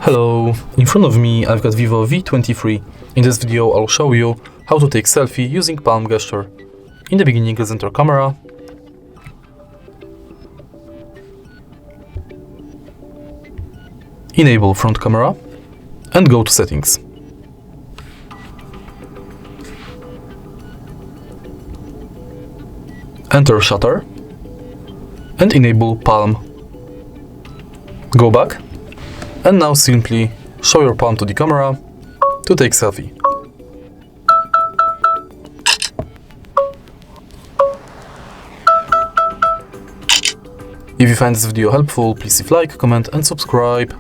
Hello, in front of me I've got VIVO V23. In this video I'll show you how to take selfie using palm gesture. In the beginning, let's enter camera. Enable front camera and go to settings. Enter shutter and enable palm. Go back and now simply show your palm to the camera to take selfie. If you find this video helpful, please leave a like, comment and subscribe.